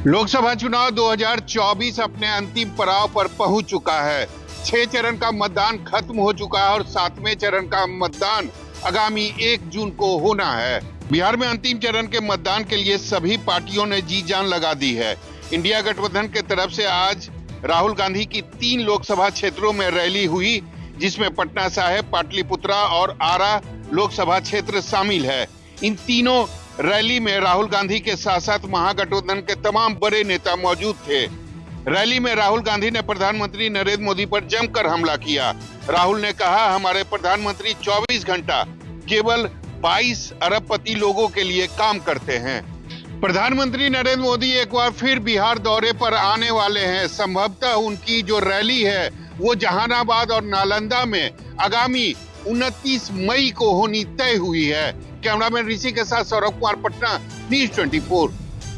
लोकसभा चुनाव 2024 अपने अंतिम पड़ाव पर पहुंच चुका है। 6 चरण का मतदान खत्म हो चुका है और 7वें चरण का मतदान आगामी 1 जून को होना है। बिहार में अंतिम चरण के मतदान के लिए सभी पार्टियों ने जी जान लगा दी है। इंडिया गठबंधन के तरफ से आज राहुल गांधी की 3 लोकसभा क्षेत्रों में रैली हुई, जिसमें पटना साहिब, पाटलिपुत्रा और आरा लोकसभा क्षेत्र शामिल है। इन तीनों रैली में राहुल गांधी के साथ साथ महागठबंधन के तमाम बड़े नेता मौजूद थे। रैली में राहुल गांधी ने प्रधानमंत्री नरेंद्र मोदी पर जमकर हमला किया। राहुल ने कहा, हमारे प्रधानमंत्री 24 घंटा केवल 22 अरबपति लोगों के लिए काम करते हैं। प्रधानमंत्री नरेंद्र मोदी एक बार फिर बिहार दौरे पर आने वाले हैं। संभवतः उनकी जो रैली है वो जहानाबाद और नालंदा में आगामी 29 मई को होनी तय हुई है। कैमरामैन ऋषि के साथ सौरभ कुमार, पटना, न्यूज़ 24।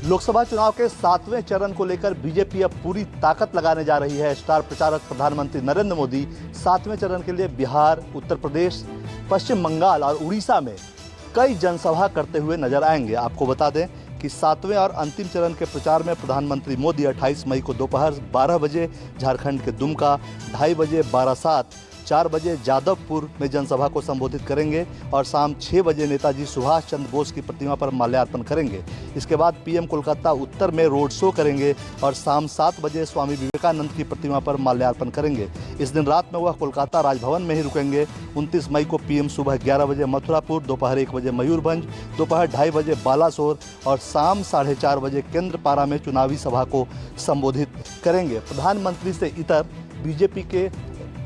लोकसभा चुनाव के 7वें चरण को लेकर बीजेपी अब पूरी ताकत लगाने जा रही है। स्टार प्रचारक प्रधानमंत्री नरेंद्र मोदी 7वें चरण के लिए बिहार, उत्तर प्रदेश, पश्चिम बंगाल और उड़ीसा में कई जनसभा करते हुए नजर आएंगे। आपको बता दें कि 7वें और अंतिम चरण के प्रचार में प्रधानमंत्री मोदी 28 मई को दोपहर 12 बजे झारखंड के दुमका, 2:30 बजे बारासात, 4 बजे जादवपुर में जनसभा को संबोधित करेंगे और शाम 6 बजे नेताजी सुभाष चंद्र बोस की प्रतिमा पर माल्यार्पण करेंगे। इसके बाद पीएम कोलकाता उत्तर में रोड शो करेंगे और शाम 7 बजे स्वामी विवेकानंद की प्रतिमा पर माल्यार्पण करेंगे। इस दिन रात में वह कोलकाता राजभवन में ही रुकेंगे। 29 मई को पीएम सुबह 11 बजे मथुरापुर, दोपहर 1 बजे मयूरभंज, दोपहर 2:30 बजे बालासोर और शाम 4:30 बजे केंद्रपाड़ा में चुनावी सभा को संबोधित करेंगे। प्रधानमंत्री से इतर बीजेपी के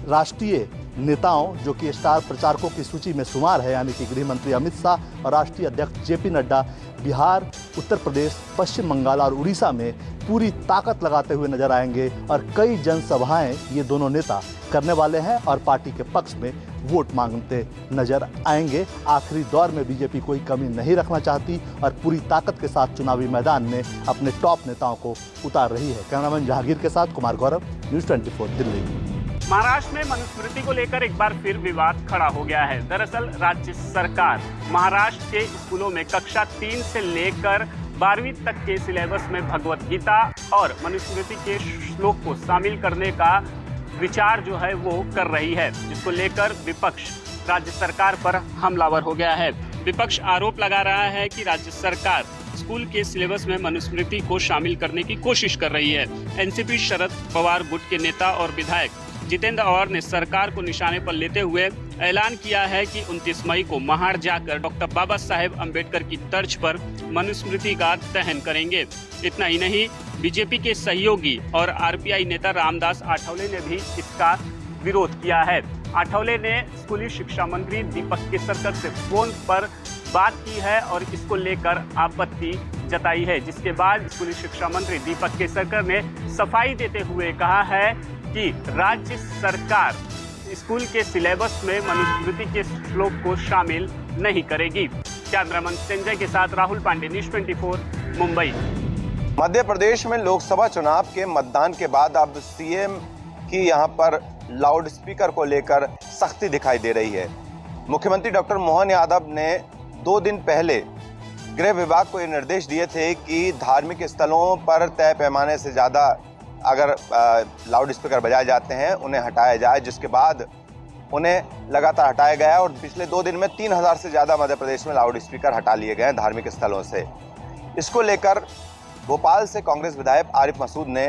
राष्ट्रीय नेताओं, जो कि स्टार प्रचारकों की सूची में शुमार है, यानी कि गृह मंत्री अमित शाह और राष्ट्रीय अध्यक्ष जेपी नड्डा, बिहार, उत्तर प्रदेश, पश्चिम बंगाल और उड़ीसा में पूरी ताकत लगाते हुए नजर आएंगे और कई जनसभाएं ये दोनों नेता करने वाले हैं और पार्टी के पक्ष में वोट मांगते नजर आएंगे। आखिरी दौर में बीजेपी कोई कमी नहीं रखना चाहती और पूरी ताकत के साथ चुनावी मैदान में अपने टॉप नेताओं को उतार रही है। कैमरामैन जहांगीर के साथ कुमार गौरव, न्यूज़ 24 दिल्ली। महाराष्ट्र में मनुस्मृति को लेकर एक बार फिर विवाद खड़ा हो गया है। दरअसल राज्य सरकार महाराष्ट्र के स्कूलों में कक्षा 3 से लेकर 12वीं तक के सिलेबस में भगवत गीता और मनुस्मृति के श्लोक को शामिल करने का विचार जो है वो कर रही है, जिसको लेकर विपक्ष राज्य सरकार पर हमलावर हो गया है। विपक्ष आरोप लगा रहा है कि राज्य सरकार स्कूल के सिलेबस में मनुस्मृति को शामिल करने की कोशिश कर रही है। एनसीपी शरद पवार गुट के नेता और विधायक जितेंद्र अवार ने सरकार को निशाने पर लेते हुए ऐलान किया है कि 29 मई को महाड़ जाकर डॉक्टर बाबा साहेब अम्बेडकर की तर्ज पर मनुस्मृति का दहन करेंगे। इतना ही नहीं, बीजेपी के सहयोगी और आरपीआई नेता रामदास आठवले ने भी इसका विरोध किया है। आठवले ने स्कूली शिक्षा मंत्री दीपक केसरकर से फोन पर बात की है और इसको लेकर आपत्ति जताई है, जिसके बाद स्कूली शिक्षा मंत्री दीपक केसरकर ने सफाई देते हुए कहा है कि राज्य सरकार स्कूल के सिलेबस में मनुस्मृति के श्लोक को शामिल नहीं करेगी। कैमरामैन संजय के साथ राहुल पांडे, न्यूज़ 24, मुंबई। मध्य प्रदेश में लोकसभा चुनाव के मतदान के बाद अब सीएम की यहां पर लाउड स्पीकर को लेकर सख्ती दिखाई दे रही है। मुख्यमंत्री डॉक्टर मोहन यादव ने 2 दिन पहले गृह विभाग को ये निर्देश दिए थे कि धार्मिक स्थलों पर तय पैमाने से ज़्यादा अगर लाउड स्पीकर बजाए जाते हैं उन्हें हटाया जाए, जिसके बाद उन्हें लगातार हटाया गया और पिछले 2 दिन में 3000 से ज़्यादा मध्य प्रदेश में लाउड स्पीकर हटा लिए गए हैं धार्मिक स्थलों से। इसको लेकर भोपाल से कांग्रेस विधायक आरिफ मसूद ने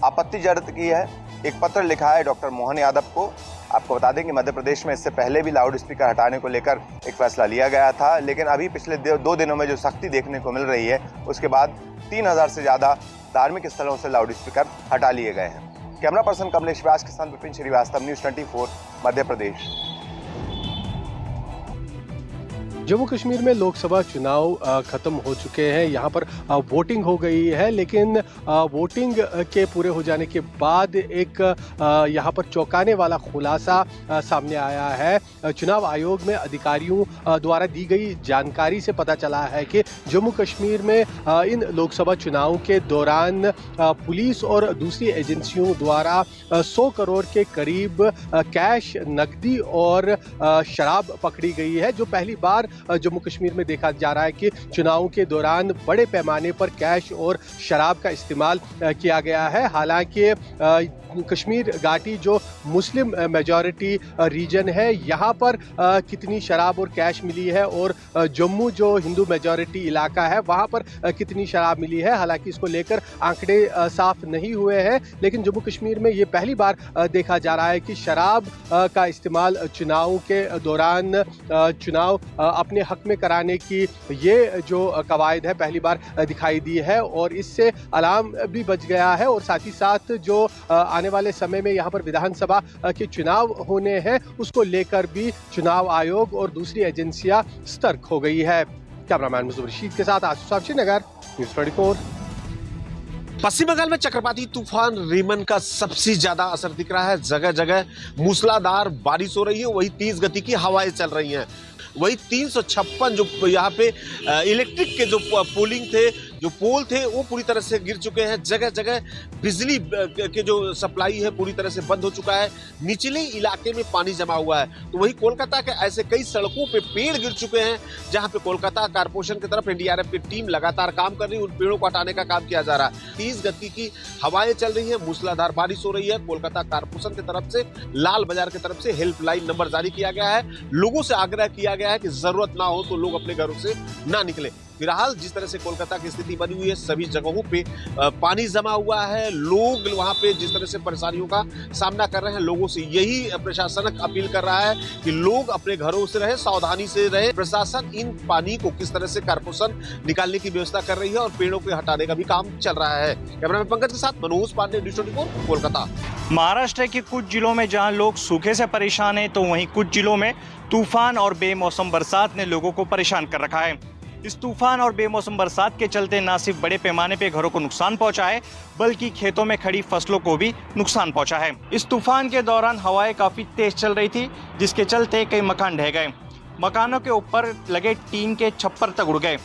आपत्ति जताई की है। एक पत्र लिखा है डॉक्टर मोहन यादव को। आपको बता दें कि मध्य प्रदेश में इससे पहले भी लाउड स्पीकर हटाने को लेकर एक फैसला लिया गया था, लेकिन अभी पिछले 2 दिनों में जो सख्ती देखने को मिल रही है उसके बाद 3000 से ज़्यादा धार्मिक स्थलों से लाउड स्पीकर हटा लिए गए हैं। कैमरा पर्सन कमलेश व्यास के साथ विपिन श्रीवास्तव, न्यूज़ 24, मध्य प्रदेश। जम्मू कश्मीर में लोकसभा चुनाव खत्म हो चुके हैं। यहाँ पर वोटिंग हो गई है, लेकिन वोटिंग के पूरे हो जाने के बाद एक यहाँ पर चौंकाने वाला खुलासा सामने आया है। चुनाव आयोग में अधिकारियों द्वारा दी गई जानकारी से पता चला है कि जम्मू कश्मीर में इन लोकसभा चुनाव के दौरान पुलिस और दूसरी एजेंसियों द्वारा 100 करोड़ के करीब कैश, नकदी और शराब पकड़ी गई है, जो पहली बार जम्मू कश्मीर में देखा जा रहा है कि चुनावों के दौरान बड़े पैमाने पर कैश और शराब का इस्तेमाल किया गया है। हालांकि कश्मीर घाटी जो मुस्लिम मेजॉरिटी रीजन है, यहाँ पर कितनी शराब और कैश मिली है और जम्मू जो हिंदू मेजॉरिटी इलाका है वहाँ पर कितनी शराब मिली है, हालांकि इसको लेकर आंकड़े साफ नहीं हुए हैं। लेकिन जम्मू कश्मीर में ये पहली बार देखा जा रहा है कि शराब का इस्तेमाल चुनाव के दौरान चुनाव अपने हक में कराने की ये जो कवायद है पहली बार दिखाई दी है और इससे अलार्म भी बज गया है। और साथ ही साथ जो आने वाले समय में यहाँ पर विधानसभा के चुनाव होने हैं उसको लेकर भी चुनाव आयोग और दूसरी एजेंसियां सतर्क हो गई है। कैमरामैन मुजफ्फर रशीद के साथ आसिफ साहब श्रीनगर, न्यूज़ 24। पश्चिम बंगाल में चक्रवाती तूफान रीमन का सबसे ज्यादा असर दिख रहा है। जगह जगह मूसलाधार बारिश हो रही है, वही तेज गति की हवाएं चल रही हैं। वही 356 जो यहाँ पे इलेक्ट्रिक के जो पोलिंग थे, जो पोल थे, वो पूरी तरह से गिर चुके हैं। जगह जगह बिजली के जो सप्लाई है पूरी तरह से बंद हो चुका है। निचले इलाके में पानी जमा हुआ है। तो वही कोलकाता के ऐसे कई सड़कों पे पेड़ गिर चुके हैं, जहां पे कोलकाता कारपोरेशन की तरफ एनडीआरएफ की टीम लगातार काम कर रही है। उन पेड़ों को हटाने का काम किया जा रहा है। तेज गति की हवाएं चल रही है, मूसलाधार बारिश हो रही है। कोलकाता कारपोरेशन की तरफ से लाल बाजार की तरफ से हेल्पलाइन नंबर जारी किया गया है। लोगों से आग्रह किया गया है कि जरूरत ना हो तो लोग अपने घरों से ना निकले। फिलहाल जिस तरह से कोलकाता की स्थिति बनी हुई है, सभी जगहों पे पानी जमा हुआ है। लोग वहां पे जिस तरह से परेशानियों का सामना कर रहे हैं, लोगों से यही प्रशासन अपील कर रहा है कि लोग अपने घरों से रहे, सावधानी से रहे। प्रशासन इन पानी को किस तरह से कारपोरेशन निकालने की व्यवस्था कर रही है और पेड़ों को हटाने का भी काम चल रहा है। कैमरामैन पंकज के साथ मनोज पांडे, न्यूज़ 24, कोलकाता। महाराष्ट्र के कुछ जिलों में जहां लोग सूखे से परेशान हैं, तो वहीं कुछ जिलों में तूफान और बेमौसम बरसात ने लोगों को परेशान कर रखा है। इस तूफान और बेमौसम बरसात के चलते न सिर्फ बड़े पैमाने पे घरों को नुकसान पहुंचा है, बल्कि खेतों में खड़ी फसलों को भी नुकसान पहुंचा है। इस तूफान के दौरान हवाएं काफ़ी तेज चल रही थी, जिसके चलते कई मकान ढह गए। मकानों के ऊपर लगे टीन के छप्पर तक उड़ गए।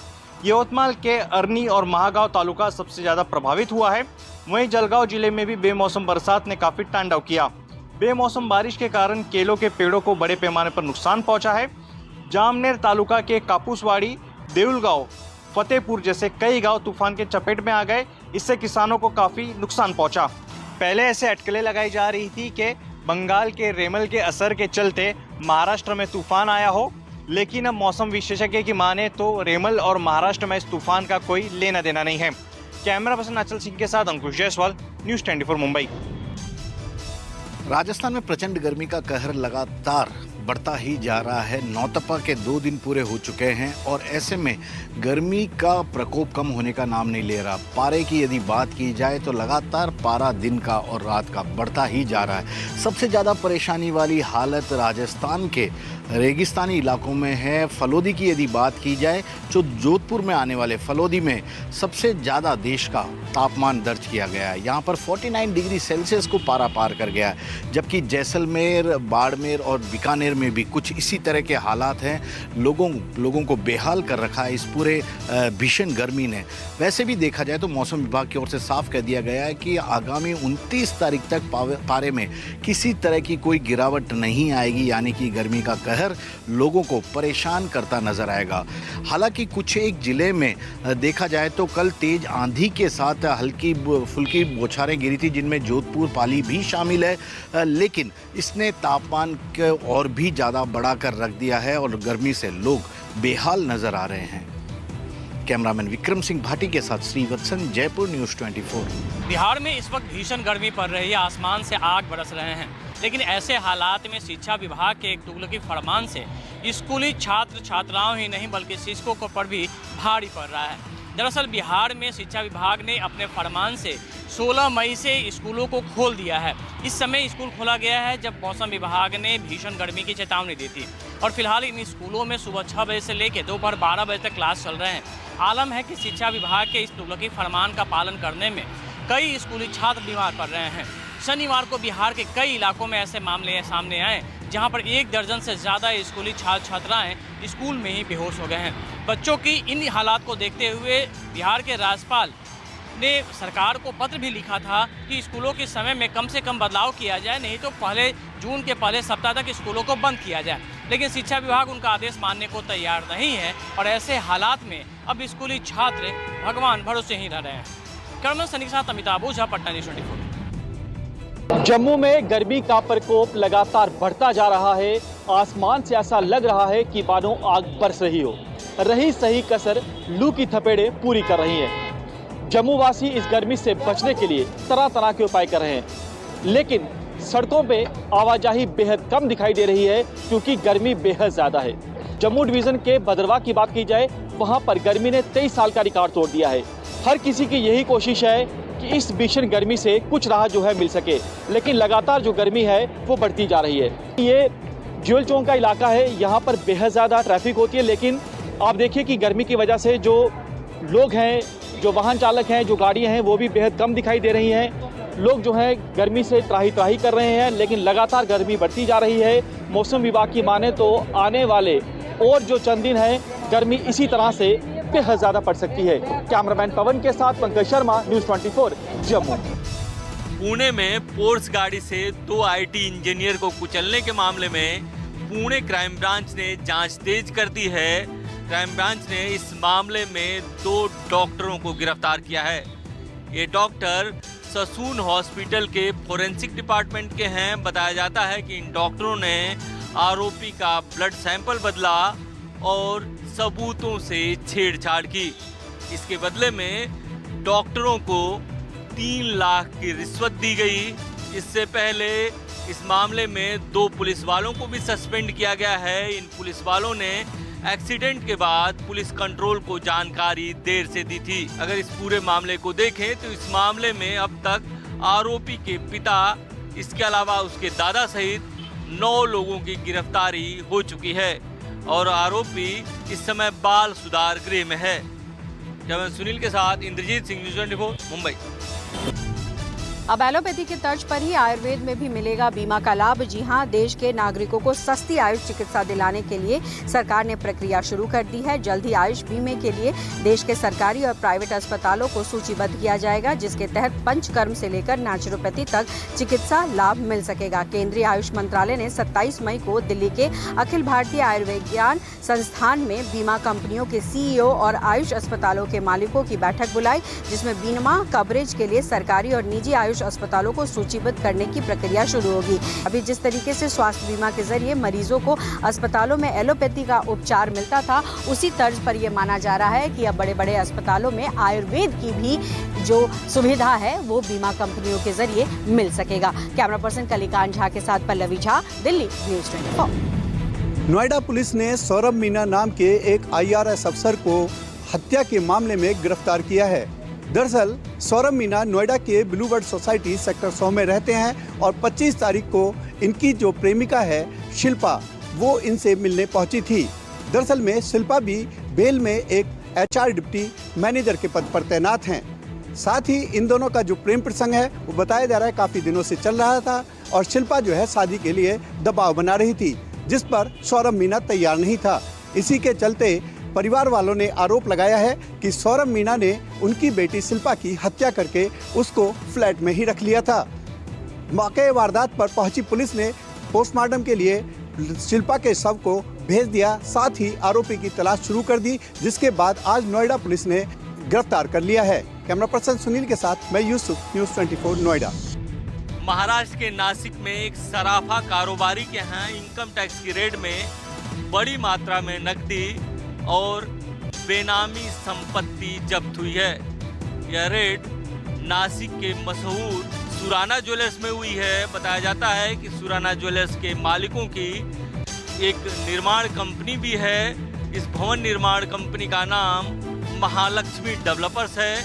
यवतमाल के अरनी और महागांव तालुका सबसे ज़्यादा प्रभावित हुआ है। वहीं जलगांव जिले में भी बेमौसम बरसात ने काफ़ी तांडव किया। बेमौसम बारिश के कारण केलों के पेड़ों को बड़े पैमाने पर नुकसान पहुंचा है। जामनेर तालुका के कापूसवाड़ी, देउलगांव, फतेहपुर जैसे कई गांव तूफान के चपेट में आ गए। इससे किसानों को काफ़ी नुकसान पहुंचा। पहले ऐसे अटकलें लगाई जा रही थी कि बंगाल के रेमल के असर के चलते महाराष्ट्र में तूफान आया हो, लेकिन अब मौसम विशेषज्ञ की माने तो रेमल और महाराष्ट्र में इस तूफान का कोई लेना देना नहीं है। कैमरा पर्सन अचल सिंह के साथ अंकुश जायसवाल, न्यूज़ 24 मुंबई। राजस्थान में प्रचंड गर्मी का कहर लगातार बढ़ता ही जा रहा है। नौतपा के 2 दिन पूरे हो चुके हैं और ऐसे में गर्मी का प्रकोप कम होने का नाम नहीं ले रहा। पारे की यदि बात की जाए तो लगातार पारा दिन का और रात का बढ़ता ही जा रहा है। सबसे ज़्यादा परेशानी वाली हालत राजस्थान के रेगिस्तानी इलाकों में है। फलोदी की यदि बात की जाए तो जोधपुर में आने वाले फलोदी में सबसे ज़्यादा देश का तापमान दर्ज किया गया है। यहाँ पर 49 डिग्री सेल्सियस को पारा पार कर गया है, जबकि जैसलमेर, बाड़मेर और बीकानेर में भी कुछ इसी तरह के हालात हैं। लोगों को बेहाल कर रखा है इस पूरे भीषण गर्मी ने। वैसे भी देखा जाए तो मौसम विभाग की ओर से साफ कह दिया गया है कि आगामी 29 तारीख तक पारे में किसी तरह की कोई गिरावट नहीं आएगी, यानी कि गर्मी का कहर लोगों को परेशान करता नजर आएगा। हालांकि कुछ एक जिले में देखा जाए तो कल तेज आंधी के साथ हल्की फुल्की बौछारें गिरी थी, जिनमें जोधपुर, पाली भी शामिल है, लेकिन इसने तापमान को और भी ज़्यादा बढ़ाकर रख दिया है और गर्मी से लोग बेहाल नजर आ रहे हैं। कैमरामैन विक्रम सिंह भाटी के साथ श्रीवत्सन, जयपुर, न्यूज़ 24। बिहार में इस वक्त भीषण गर्मी पड़ रही है, आसमान से आग बरस रहे हैं। लेकिन ऐसे हालात में शिक्षा विभाग के एक तुगलकी फरमान से स्कूली छात्र छात्राओं ही नहीं बल्कि शिक्षकों पर भी भारी पड़ रहा है। दरअसल बिहार में शिक्षा विभाग ने अपने फरमान से 16 मई से स्कूलों को खोल दिया है। इस समय स्कूल खोला गया है जब मौसम विभाग ने भीषण गर्मी की चेतावनी दी थी और फिलहाल इन स्कूलों में सुबह 6 बजे से लेकर दोपहर 12 बजे तक क्लास चल रहे हैं। आलम है कि शिक्षा विभाग के इस तुगलकी फरमान का पालन करने में कई स्कूली छात्र बीमार पड़ रहे हैं। शनिवार को बिहार के कई इलाकों में ऐसे मामले सामने आए जहां पर 1 दर्जन से ज़्यादा स्कूली छात्र छात्राएं स्कूल में ही बेहोश हो गए हैं। बच्चों की इन हालात को देखते हुए बिहार के राज्यपाल ने सरकार को पत्र भी लिखा था कि स्कूलों के समय में कम से कम बदलाव किया जाए, नहीं तो जून के पहले सप्ताह तक स्कूलों को बंद किया जाए। लेकिन शिक्षा विभाग उनका आदेश मानने को तैयार नहीं है और ऐसे हालात में अब स्कूली छात्र भगवान भरोसे ही रह रहे हैं। कैमरामैन सनी के साथ अमिताभ ओझा, पटना न्यूज़ 24। जम्मू में गर्मी का प्रकोप लगातार बढ़ता जा रहा है। आसमान से ऐसा लग रहा है कि मानो आग बरस रही हो। रही सही कसर लू की थपेड़े पूरी कर रही हैं। जम्मू वासी इस गर्मी से बचने के लिए तरह तरह के उपाय कर रहे हैं, लेकिन सड़कों पे आवाजाही बेहद कम दिखाई दे रही है क्योंकि गर्मी बेहद ज़्यादा है। जम्मू डिवीज़न के भद्रवाह की बात की जाए, वहाँ पर गर्मी ने 23 साल का रिकॉर्ड तोड़ दिया है। हर किसी की यही कोशिश है कि इस भीषण गर्मी से कुछ राहत जो है मिल सके, लेकिन लगातार जो गर्मी है वो बढ़ती जा रही है। ये ज्वेल चौक का इलाका है, यहाँ पर बेहद ज़्यादा ट्रैफिक होती है, लेकिन आप देखिए कि गर्मी की वजह से जो लोग हैं, जो वाहन चालक हैं, जो गाड़ियाँ हैं, वो भी बेहद कम दिखाई दे रही हैं। लोग जो है गर्मी से त्राही त्राही कर रहे हैं, लेकिन लगातार गर्मी बढ़ती जा रही है। मौसम विभाग की माने तो आने वाले और जो चंद दिन है गर्मी इसी तरह से बेहद ज़्यादा पड़ सकती है। कैमरामैन पवन के साथ पंकज शर्मा, न्यूज़ 24 जम्मू। पुणे में पोर्स गाड़ी से 2 IT इंजीनियर को कुचलने के मामले में पुणे क्राइम ब्रांच ने जांच तेज कर दी है। क्राइम ब्रांच ने इस मामले में 2 डॉक्टरों को गिरफ्तार किया है। ये डॉक्टर ससून हॉस्पिटल के फोरेंसिक डिपार्टमेंट के हैं। बताया जाता है कि इन डॉक्टरों ने आरोपी का ब्लड सैंपल बदला और सबूतों से छेड़छाड़ की। इसके बदले में डॉक्टरों को 3 लाख की रिश्वत दी गई। इससे पहले इस मामले में 2 पुलिस वालों को भी सस्पेंड किया गया है। इन पुलिस वालों ने एक्सीडेंट के बाद पुलिस कंट्रोल को जानकारी देर से दी थी। अगर इस पूरे मामले को देखें तो इस मामले में अब तक आरोपी के पिता, इसके अलावा उसके दादा सहित 9 लोगों की गिरफ्तारी हो चुकी है और आरोपी इस समय बाल सुधार गृह में है। कैमरामैन सुनील के साथ इंद्रजीत सिंह, न्यूज़ 24 मुंबई। अब एलोपैथी के तर्ज पर ही आयुर्वेद में भी मिलेगा बीमा का लाभ। जी हां, देश के नागरिकों को सस्ती आयुष चिकित्सा दिलाने के लिए सरकार ने प्रक्रिया शुरू कर दी है। जल्द ही आयुष बीमे के लिए देश के सरकारी और प्राइवेट अस्पतालों को सूचीबद्ध किया जाएगा, जिसके तहत पंचकर्म से लेकर नेचुरोपैथी तक चिकित्सा लाभ मिल सकेगा। केंद्रीय आयुष मंत्रालय ने 27 मई को दिल्ली के अखिल भारतीय आयुर्विज्ञान संस्थान में बीमा कंपनियों के CEO और आयुष अस्पतालों के मालिकों की बैठक बुलाई, जिसमें बीमा कवरेज के लिए सरकारी और निजी आयुष अस्पतालों को सूचीबद्ध करने की प्रक्रिया शुरू होगी। अभी जिस तरीके से स्वास्थ्य बीमा के जरिए मरीजों को अस्पतालों में एलोपैथी का उपचार मिलता था, उसी तर्ज पर यह माना जा रहा है कि अब बड़े बड़े अस्पतालों में आयुर्वेद की भी जो सुविधा है वो बीमा कंपनियों के जरिए मिल सकेगा। कैमरा पर्सन कलिकांत झा के साथ पल्लवी झा, दिल्ली, न्यूज़ 24। नोएडा पुलिस ने सौरभ मीना नाम के एक IRS अफसर को हत्या के मामले में गिरफ्तार किया है। दरअसल सौरभ मीना नोएडा के ब्लूबर्ड सोसाइटी सेक्टर 100 में रहते हैं और 25 तारीख को इनकी जो प्रेमिका है शिल्पा, वो इनसे मिलने पहुंची थी। दरअसल में शिल्पा भी बेल में एक HR डिप्टी मैनेजर के पद पर तैनात हैं। साथ ही इन दोनों का जो प्रेम प्रसंग है वो बताया जा रहा है काफी दिनों से चल रहा था और शिल्पा जो है शादी के लिए दबाव बना रही थी, जिस पर सौरभ मीना तैयार नहीं था। इसी के चलते परिवार वालों ने आरोप लगाया है कि सौरभ मीना ने उनकी बेटी शिल्पा की हत्या करके उसको फ्लैट में ही रख लिया था। मौके वारदात पर पहुंची पुलिस ने पोस्टमार्टम के लिए शिल्पा के शव को भेज दिया, साथ ही आरोपी की तलाश शुरू कर दी, जिसके बाद आज नोएडा पुलिस ने गिरफ्तार कर लिया है। कैमरा पर्सन सुनील के साथ मैं यूसुफ, न्यूज़ 24 नोएडा। महाराष्ट्र के नासिक में एक सराफा कारोबारी के यहाँ इनकम टैक्स की रेड में बड़ी मात्रा में नकदी और बेनामी संपत्ति जब्त हुई है। यह रेड नासिक के मशहूर सुराना ज्वेलर्स में हुई है। बताया जाता है कि सुराना ज्वेलर्स के मालिकों की एक निर्माण कंपनी भी है। इस भवन निर्माण कंपनी का नाम महालक्ष्मी डेवलपर्स है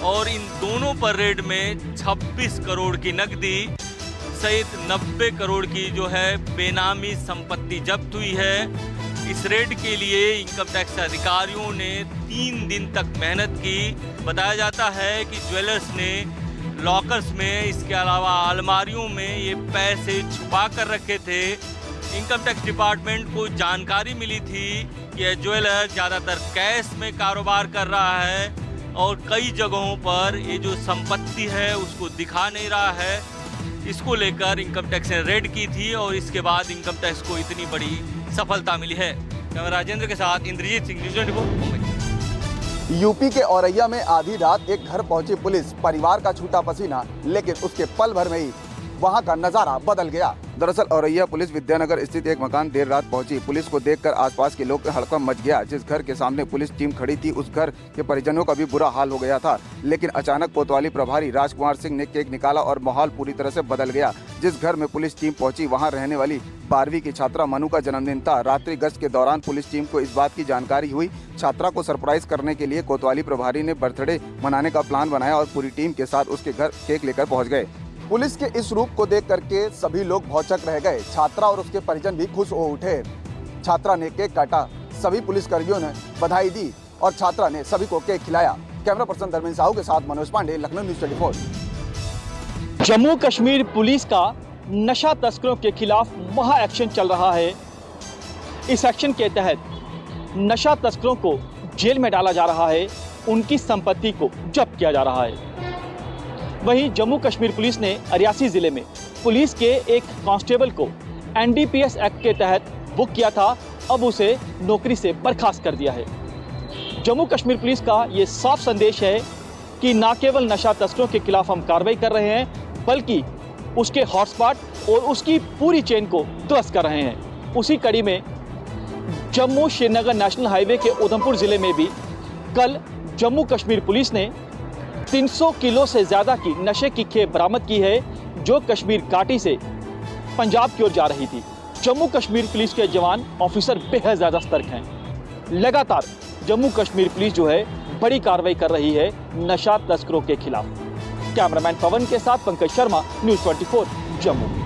और इन दोनों पर रेड में 26 करोड़ की नकदी सहित 90 करोड़ की जो है बेनामी संपत्ति जब्त हुई है। इस रेड के लिए इनकम टैक्स अधिकारियों ने 3 दिन तक मेहनत की। बताया जाता है कि ज्वेलर्स ने लॉकर्स में, इसके अलावा अलमारियों में ये पैसे छुपा कर रखे थे। इनकम टैक्स डिपार्टमेंट को जानकारी मिली थी कि यह ज्वेलर ज़्यादातर कैश में कारोबार कर रहा है और कई जगहों पर ये जो संपत्ति है उसको दिखा नहीं रहा है। इसको लेकर इनकम टैक्स ने रेड की थी और इसके बाद इनकम टैक्स को इतनी बड़ी सफलता मिली है। कैमरा राजेंद्र के साथ इंद्रजीत सिंह, न्यूज़ 24 मुंबई। यूपी के औरैया में आधी रात एक घर पहुंची पुलिस, परिवार का छूटा पसीना, लेकिन उसके पल भर में ही वहां का नजारा बदल गया। दरअसल औरैया पुलिस विद्यानगर स्थित एक मकान देर रात पहुंची। पुलिस को देखकर आसपास के लोग हड़कंप मच गया। जिस घर के सामने पुलिस टीम खड़ी थी उस घर के परिजनों का भी बुरा हाल हो गया था। लेकिन अचानक कोतवाली प्रभारी राजकुमार सिंह ने केक निकाला और माहौल पूरी तरह से बदल गया। जिस घर में पुलिस टीम पहुंची वहां रहने वाली 12वीं की छात्रा मनु का जन्मदिन था। रात्रि गश्त के दौरान पुलिस टीम को इस बात की जानकारी हुई। छात्रा को सरप्राइज करने के लिए कोतवाली प्रभारी ने बर्थडे मनाने का प्लान बनाया और पूरी टीम के साथ उसके घर केक लेकर पहुँच गए। पुलिस के इस रूप को देख करके सभी लोग भौचक रह गए। छात्रा और उसके परिजन भी खुश हो उठे। छात्रा ने केक काटा, सभी पुलिसकर्मियों ने बधाई दी और छात्रा ने सभी को केक खिलाया। कैमरा पर्सन धर्मेंद्र साहू के साथ मनोज पांडे, लखनऊ न्यूज़ 24। जम्मू कश्मीर पुलिस का नशा तस्करों के खिलाफ महा एक्शन चल रहा है। इस एक्शन के तहत नशा तस्करों को जेल में डाला जा रहा है, उनकी संपत्ति को जब्त किया जा रहा है। वहीं जम्मू कश्मीर पुलिस ने रियासी जिले में पुलिस के एक कांस्टेबल को एनडीपीएस एक्ट के तहत बुक किया था, अब उसे नौकरी से बर्खास्त कर दिया है। जम्मू कश्मीर पुलिस का ये साफ संदेश है कि न केवल नशा तस्करों के खिलाफ हम कार्रवाई कर रहे हैं, बल्कि उसके हॉटस्पॉट और उसकी पूरी चेन को ध्वस्त कर रहे हैं। उसी कड़ी में जम्मू श्रीनगर नेशनल हाईवे के उधमपुर जिले में भी कल जम्मू कश्मीर पुलिस ने 300 किलो से ज्यादा की नशे की खेप बरामद की है, जो कश्मीर घाटी से पंजाब की ओर जा रही थी। जम्मू कश्मीर पुलिस के जवान ऑफिसर बेहद ज्यादा सतर्क हैं। लगातार जम्मू कश्मीर पुलिस जो है बड़ी कार्रवाई कर रही है नशा तस्करों के खिलाफ। कैमरामैन पवन के साथ पंकज शर्मा, न्यूज़ 24 जम्मू।